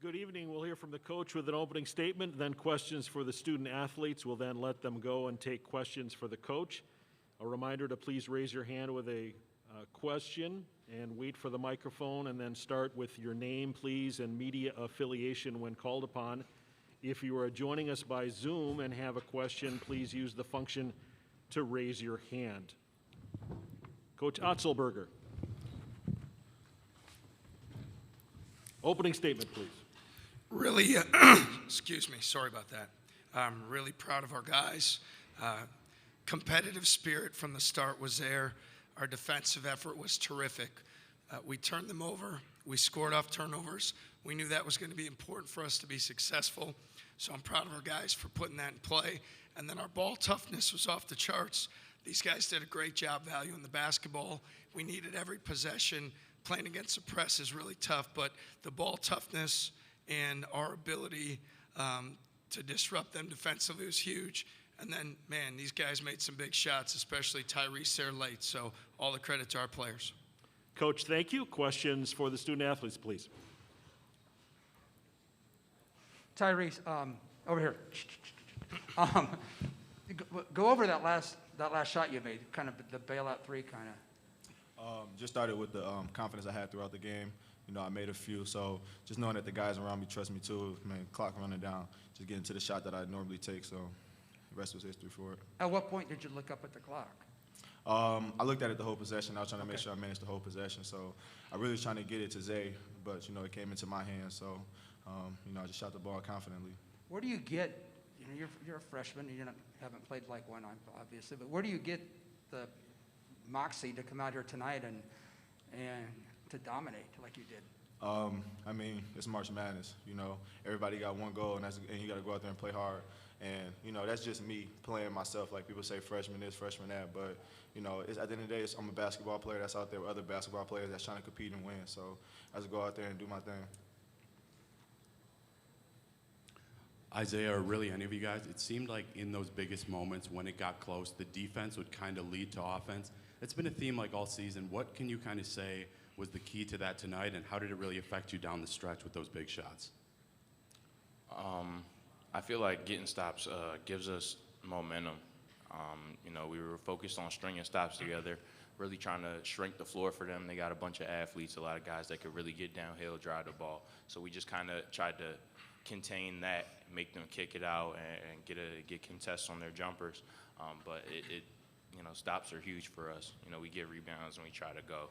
Good evening. We'll hear from the coach with an opening statement, then questions for the student athletes. We'll then let them go and take questions for the coach. A reminder to please raise your hand with a question and wait for the microphone, and then start with your name, please, and media affiliation when called upon. If you are joining us by Zoom and have a question, please use the function to raise your hand. Coach Otzelberger. Opening statement, please. Really, excuse me, sorry about that. I'm really proud of our guys. Competitive spirit from the start was there. Our defensive effort was terrific. We turned them over. We scored off turnovers. We knew that was going to be important for us to be successful. So I'm proud of our guys for putting that in play. And then our ball toughness was off the charts. These guys did a great job valuing the basketball. We needed every possession. Playing against the press is really tough, but the ball toughness and our ability to disrupt them defensively was huge. And then, man, these guys made some big shots, especially Tyrese there late. So all the credit to our players. Coach, thank you. Questions for the student athletes, please. Tyrese, over here. Go over that last shot you made, kind of the bailout three, kind of. Just started with the confidence I had throughout the game. You know, I made a few, so just knowing that the guys around me trust me too. Man, clock running down, just getting to the shot that I normally take. So the rest was history for it. At what point did you look up at the clock? I looked at it the whole possession. I was trying to make sure I managed the whole possession. So I really was trying to get it to Zay, but, you know, it came into my hands. So, you know, I just shot the ball confidently. Where do you get, you know, you're a freshman, you haven't played like one, obviously, but where do you get the moxie to come out here tonight and to dominate like you did? I mean, it's March Madness. You know, everybody got one goal, and you got to go out there and play hard. And, you know, that's just me playing myself. Like people say freshman this, freshman that. But, you know, at the end of the day, I'm a basketball player that's out there with other basketball players that's trying to compete and win. So I just go out there and do my thing. Isaiah, or really any of you guys, it seemed like in those biggest moments when it got close, the defense would kind of lead to offense. It's been a theme like all season. What can you kind of say was the key to that tonight, and how did it really affect you down the stretch with those big shots? I feel like getting stops gives us momentum. You know, we were focused on stringing stops together, really trying to shrink the floor for them. They got a bunch of athletes, a lot of guys that could really get downhill, drive the ball. So we just kind of tried to contain that, make them kick it out, and get contests on their jumpers. But you know, stops are huge for us. You know, we get rebounds and we try to go.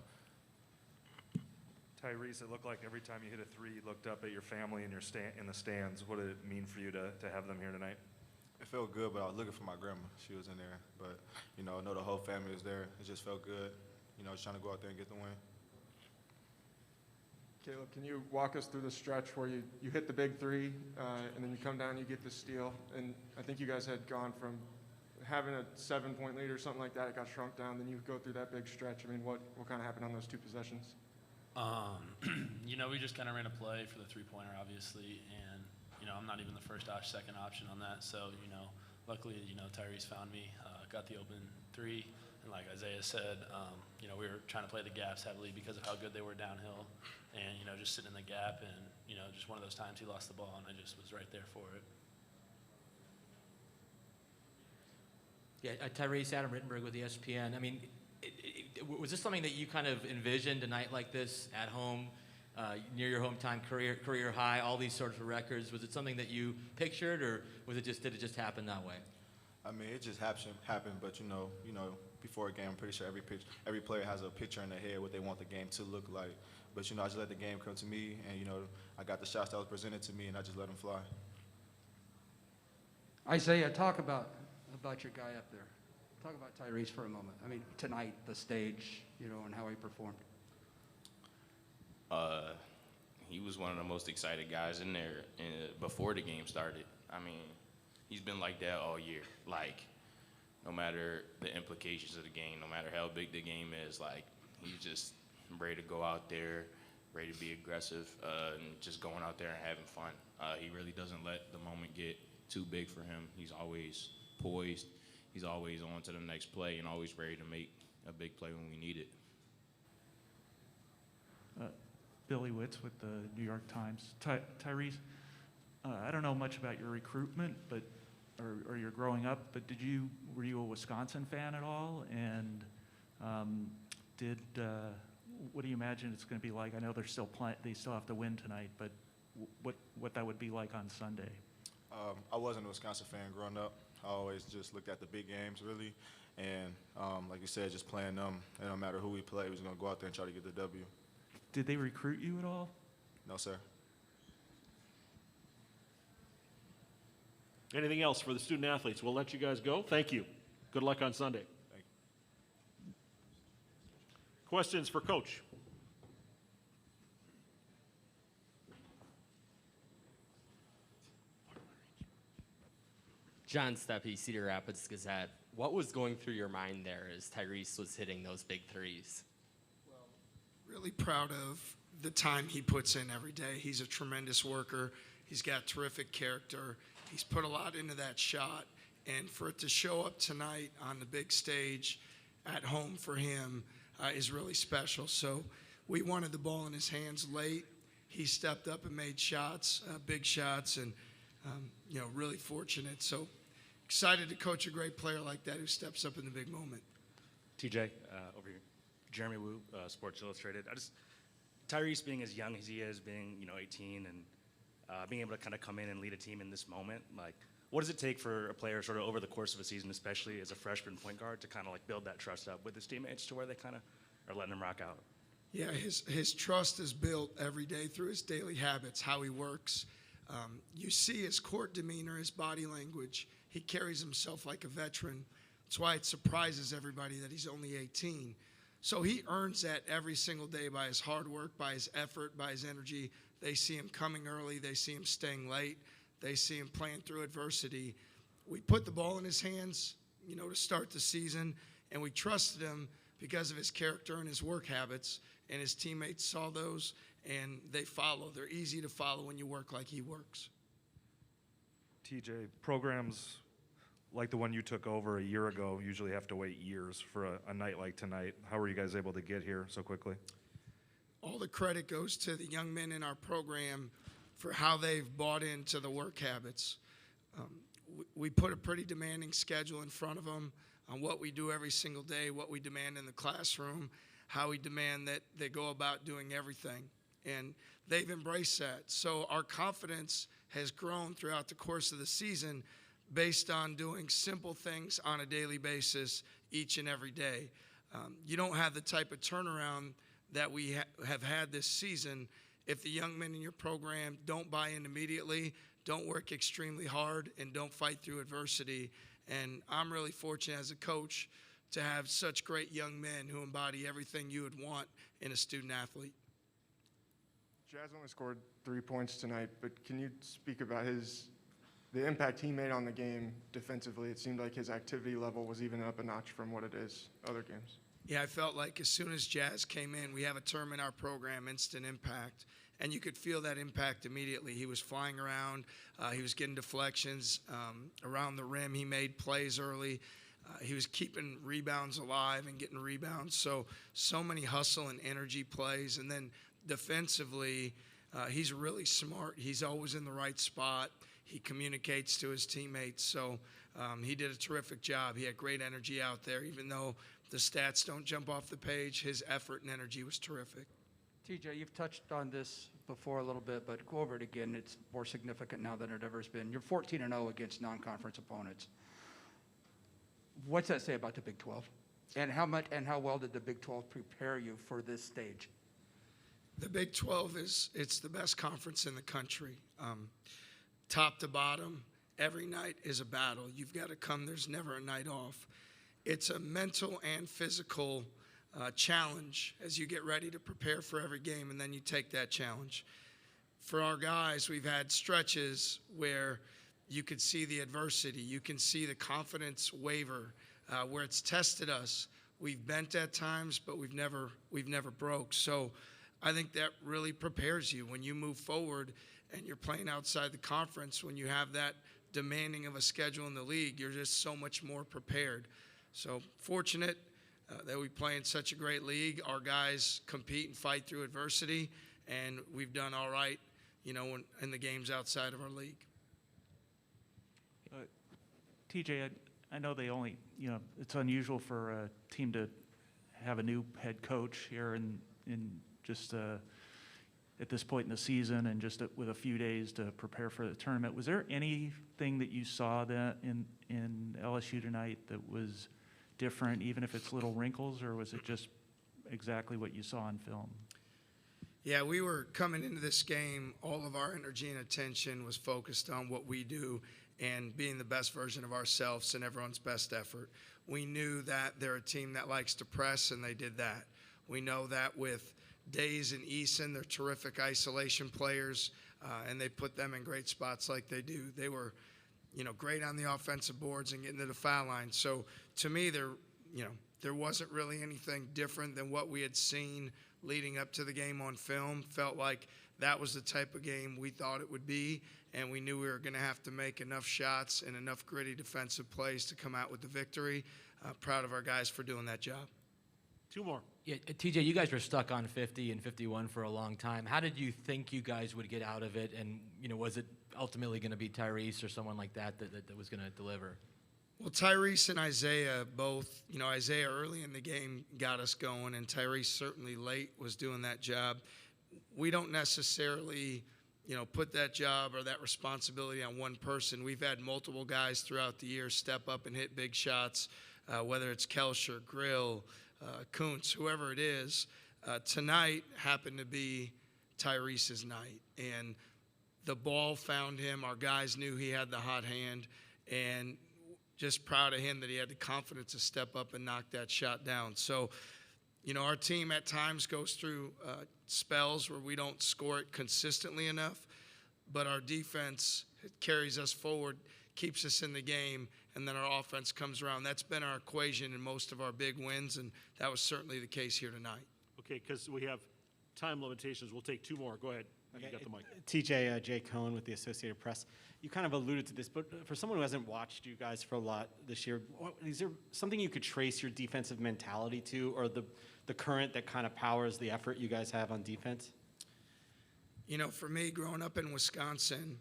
Tyrese, it looked like every time you hit a three, you looked up at your family in the stands. What did it mean for you to have them here tonight? It felt good, but I was looking for my grandma. She was in there. But, you know, I know the whole family was there. It just felt good. You know, just trying to go out there and get the win. Caleb, can you walk us through the stretch where you hit the big three, and then you come down and you get the steal? And I think you guys had gone from having a 7-point lead or something like that. It got shrunk down. Then you go through that big stretch. I mean, what kind of happened on those two possessions? You know, we just kind of ran a play for the three-pointer, obviously, and, you know, I'm not even the second option on that. So, you know, luckily, you know, Tyrese found me, got the open three, and like Isaiah said, you know, we were trying to play the gaps heavily because of how good they were downhill, and, you know, just sitting in the gap, and, you know, just one of those times he lost the ball, and I just was right there for it. Yeah, Tyrese, Adam Rittenberg with ESPN. I mean, was this something that you kind of envisioned, a night like this at home, near your hometown, career high, all these sorts of records? Was it something that you pictured, or did it just happen that way? I mean, it just happened. But you know, before a game, I'm pretty sure every player has a picture in their head what they want the game to look like. But you know, I just let the game come to me, and you know, I got the shots that was presented to me, and I just let them fly. Isaiah, talk about your guy up there. Talk about Tyrese for a moment. I mean, tonight, the stage, you know, and how he performed. He was one of the most excited guys in there before the game started. I mean, he's been like that all year. Like, no matter the implications of the game, no matter how big the game is, like, he's just ready to go out there, ready to be aggressive, and just going out there and having fun. He really doesn't let the moment get too big for him. He's always poised. He's always on to the next play and always ready to make a big play when we need it. Billy Witz with the New York Times. Tyrese, I don't know much about your recruitment, but or your growing up, but were you a Wisconsin fan at all? And what do you imagine it's going to be like? I know they're still they still have to win tonight, but what that would be like on Sunday? I wasn't a Wisconsin fan growing up. I always just looked at the big games, really. And like you said, just playing them. And no matter who we play, we was going to go out there and try to get the W. Did they recruit you at all? No, sir. Anything else for the student athletes? We'll let you guys go. Thank you. Good luck on Sunday. Thank you. Questions for Coach? John Steppe, Cedar Rapids Gazette. What was going through your mind there as Tyrese was hitting those big threes? Really proud of the time he puts in every day. He's a tremendous worker. He's got terrific character. He's put a lot into that shot. And for it to show up tonight on the big stage at home for him is really special. So we wanted the ball in his hands late. He stepped up and made shots, big shots, and really fortunate. So excited to coach a great player like that who steps up in the big moment. TJ, over here. Jeremy Wu, Sports Illustrated. Tyrese being as young as he is, being 18, and being able to kind of come in and lead a team in this moment, like, what does it take for a player sort of over the course of a season, especially as a freshman point guard, to kind of like build that trust up with his teammates to where they kind of are letting him rock out? Yeah, his trust is built every day through his daily habits, how he works. You see his court demeanor, his body language. He carries himself like a veteran. That's why it surprises everybody that he's only 18. So he earns that every single day by his hard work, by his effort, by his energy. They see him coming early. They see him staying late. They see him playing through adversity. We put the ball in his hands, to start the season, and we trusted him because of his character and his work habits, and his teammates saw those, and they follow. They're easy to follow when you work like he works. TJ, programs like the one you took over a year ago usually have to wait years for a night like tonight. How were you guys able to get here so quickly? All the credit goes to the young men in our program for how they've bought into the work habits. We put a pretty demanding schedule in front of them on what we do every single day, what we demand in the classroom, how we demand that they go about doing everything. And they've embraced that. So our confidence has grown throughout the course of the season based on doing simple things on a daily basis each and every day. You don't have the type of turnaround that we have had this season if the young men in your program don't buy in immediately, don't work extremely hard, and don't fight through adversity. And I'm really fortunate as a coach to have such great young men who embody everything you would want in a student athlete. Jazz only scored 3 points tonight, but can you speak about the impact he made on the game defensively? It seemed like his activity level was even up a notch from what it is other games. Yeah, I felt like as soon as Jazz came in, we have a term in our program, instant impact, and you could feel that impact immediately. He was flying around. He was getting deflections around the rim. He made plays early. He was keeping rebounds alive and getting rebounds. So many hustle and energy plays. And then defensively, he's really smart. He's always in the right spot. He communicates to his teammates. So he did a terrific job. He had great energy out there. Even though the stats don't jump off the page, his effort and energy was terrific. TJ, you've touched on this before a little bit, but go over it again. It's more significant now than it ever has been. You're 14-0 against non-conference opponents. What's that say about the Big 12? And how well did the Big 12 prepare you for this stage? The Big 12 it's the best conference in the country. Top to bottom, every night is a battle. You've got to come. There's never a night off. It's a mental and physical challenge as you get ready to prepare for every game, and then you take that challenge. For our guys, we've had stretches where you could see the adversity. You can see the confidence waver, where it's tested us. We've bent at times, but we've never broke. So I think that really prepares you when you move forward and you're playing outside the conference. When you have that demanding of a schedule in the league, you're just so much more prepared. So fortunate that we play in such a great league. Our guys compete and fight through adversity, and we've done all right, in the games outside of our league. TJ, I know they only, it's unusual for a team to have a new head coach here in just at this point in the season and just with a few days to prepare for the tournament. Was there anything that you saw that in LSU tonight that was different, even if it's little wrinkles, or was it just exactly what you saw on film? Yeah, we were coming into this game, all of our energy and attention was focused on what we do and being the best version of ourselves and everyone's best effort. We knew that they're a team that likes to press, and they did that. We know that with Days and Eason, they're terrific isolation players, and they put them in great spots like they do. They were, great on the offensive boards and getting to the foul line. So to me, there wasn't really anything different than what we had seen leading up to the game on film. Felt like that was the type of game we thought it would be, and we knew we were going to have to make enough shots and enough gritty defensive plays to come out with the victory. Proud of our guys for doing that job. Two more. Yeah, TJ, you guys were stuck on 50 and 51 for a long time. How did you think you guys would get out of it? And, was it ultimately going to be Tyrese or someone like that was going to deliver? Well, Tyrese and Isaiah both, Isaiah early in the game got us going, and Tyrese certainly late was doing that job. We don't necessarily, put that job or that responsibility on one person. We've had multiple guys throughout the year step up and hit big shots, whether it's Kelsher, Grill, Kuntz, whoever it is. Tonight happened to be Tyrese's night, and the ball found him. Our guys knew he had the hot hand, and just proud of him that he had the confidence to step up and knock that shot down. So, our team at times goes through spells where we don't score it consistently enough, but our defense carries us forward, keeps us in the game, and then our offense comes around. That's been our equation in most of our big wins, and that was certainly the case here tonight. Okay, because we have time limitations, we'll take two more. Go ahead. You got the mic. TJ, Jay Cohen with the Associated Press. You kind of alluded to this, but for someone who hasn't watched you guys for a lot this year, is there something you could trace your defensive mentality to, or the current that kind of powers the effort you guys have on defense? For me, growing up in Wisconsin,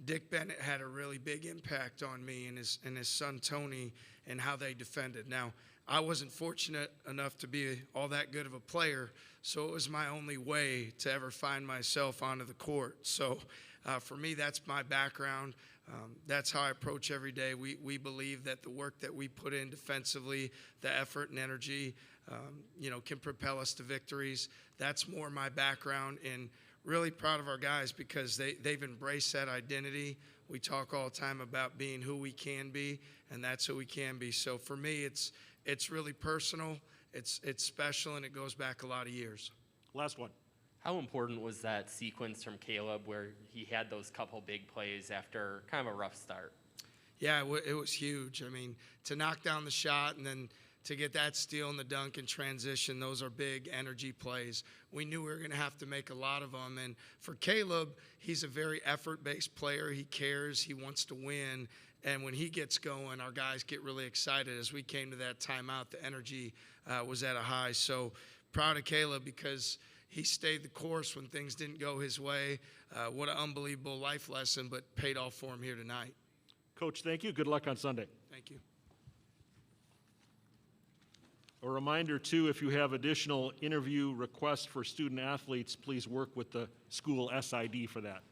Dick Bennett had a really big impact on me and his son Tony and how they defended. Now, I wasn't fortunate enough to be all that good of a player, so it was my only way to ever find myself onto the court. So for me, that's my background. That's how I approach every day. We believe that the work that we put in defensively, the effort and energy, can propel us to victories. That's more my background, and really proud of our guys because they've embraced that identity. We talk all the time about being who we can be, and that's who we can be. So for me, it's really personal, it's special, and it goes back a lot of years. Last one. How important was that sequence from Caleb where he had those couple big plays after kind of a rough start? Yeah, it was huge. I mean, to knock down the shot and then to get that steal and the dunk in transition, those are big energy plays. We knew we were going to have to make a lot of them. And for Caleb, he's a very effort-based player. He cares. He wants to win. And when he gets going, our guys get really excited. As we came to that timeout, the energy was at a high. So proud of Caleb because he stayed the course when things didn't go his way. What an unbelievable life lesson, but paid off for him here tonight. Coach, thank you. Good luck on Sunday. Thank you. A reminder, too, if you have additional interview requests for student athletes, please work with the school SID for that.